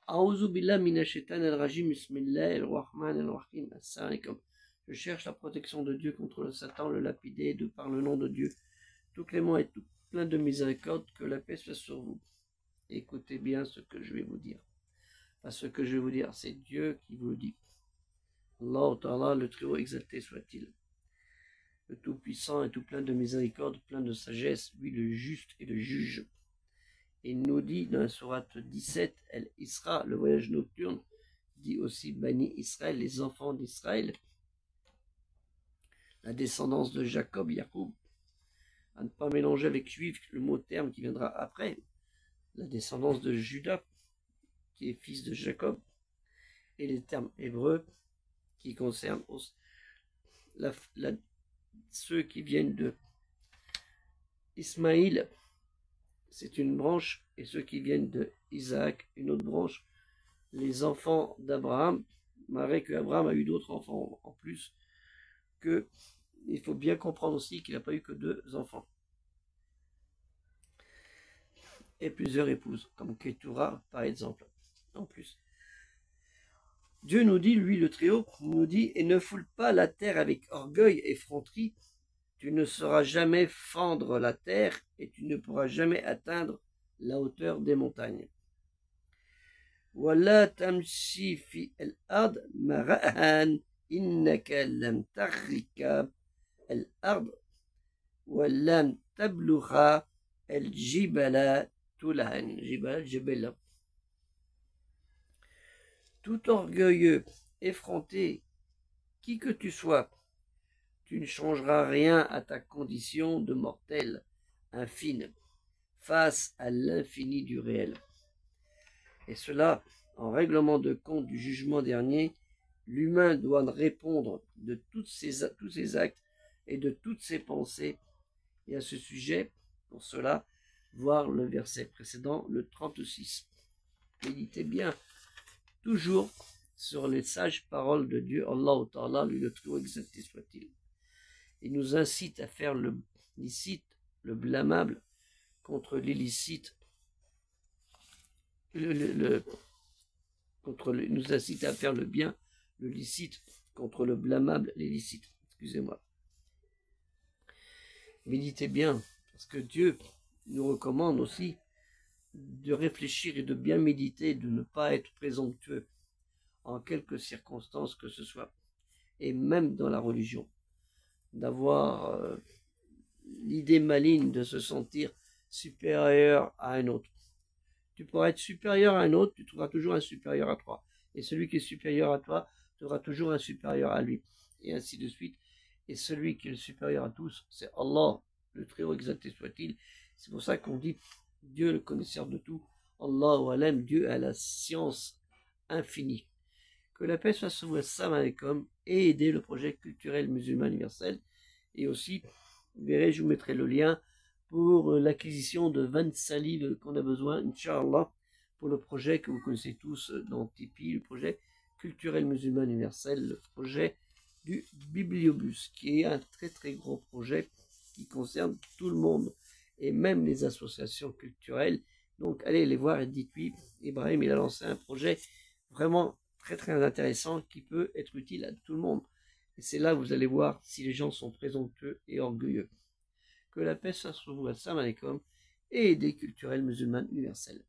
A'udhu billah minash shaitanir rajim, bismillahir rahmanir rahim. Assalamu alaikum. Je cherche la protection de Dieu contre le Satan, le lapidé, de par le nom de Dieu, tout clément et tout plein de miséricorde, que la paix soit sur vous. Écoutez bien ce que je vais vous dire. Enfin, ce que je vais vous dire, c'est Dieu qui vous le dit. Allah Ta'ala, le très haut exalté soit-il, le tout-puissant et tout plein de miséricorde, plein de sagesse, lui le juste et le juge. Et il nous dit dans la sourate 17, El-Isra, le voyage nocturne, dit aussi Bani Israël, les enfants d'Israël, la descendance de Jacob, Yacoub, à ne pas mélanger avec juif le mot terme qui viendra après, la descendance de Judas, qui est fils de Jacob, et les termes hébreux qui concernent ceux qui viennent de Ismaïl, c'est une branche, et ceux qui viennent de Isaac, une autre branche, les enfants d'Abraham, malgré qu'Abraham a eu d'autres enfants en plus, que il faut bien comprendre aussi qu'il n'a pas eu que 2 enfants. Et plusieurs épouses, comme Ketura par exemple, en plus. Dieu nous dit, lui le Très-Haut, nous dit, et ne foule pas la terre avec orgueil et effronterie, tu ne sauras jamais fendre la terre et tu ne pourras jamais atteindre la hauteur des montagnes. Wala tamshi fi al-ard marahan innaka lam tarrika al-ard wa lam tablugha al-jibala tulahan. Jibala jibala. Tout orgueilleux, effronté, qui que tu sois, tu ne changeras rien à ta condition de mortel, infime, face à l'infini du réel. Et cela, en règlement de compte du jugement dernier, l'humain doit répondre de tous ses actes et de toutes ses pensées. Et à ce sujet, pour cela, voir le verset précédent, le 36. Méditez bien, toujours sur les sages paroles de Dieu, Allah Ta'ala, lui le très haut exalté soit-il. Il nous incite à faire le licite, le blâmable, contre l'illicite, nous incite à faire le bien, le licite, contre le blâmable, l'illicite. Excusez-moi. Méditez bien, parce que Dieu nous recommande aussi de réfléchir et de bien méditer, de ne pas être présomptueux en quelque circonstances que ce soit, et même dans la religion, d'avoir l'idée maligne de se sentir supérieur à un autre. Tu pourras être supérieur à un autre, tu trouveras toujours un supérieur à toi. Et celui qui est supérieur à toi, tu auras toujours un supérieur à lui. Et ainsi de suite. Et celui qui est le supérieur à tous, c'est Allah, le très haut exalté soit-il. C'est pour ça qu'on dit Dieu le connaisseur de tout. Allahu alam, Dieu a la science infinie. Que la paix soit sur vous, assalamu alaikum, et aider le projet culturel musulman universel. Et aussi, vous verrez, je vous mettrai le lien pour l'acquisition de 25 livres qu'on a besoin, Inch'Allah, pour le projet que vous connaissez tous dans Tipeee, le projet culturel musulman universel, le projet du Bibliobus, qui est un très très gros projet qui concerne tout le monde, et même les associations culturelles. Donc allez les voir et dites-lui, Ibrahim il a lancé un projet vraiment très très intéressant qui peut être utile à tout le monde. Et c'est là que vous allez voir si les gens sont présomptueux et orgueilleux. Que la paix soit sur vous, assalamu alaikum, et des culturels musulmans universels.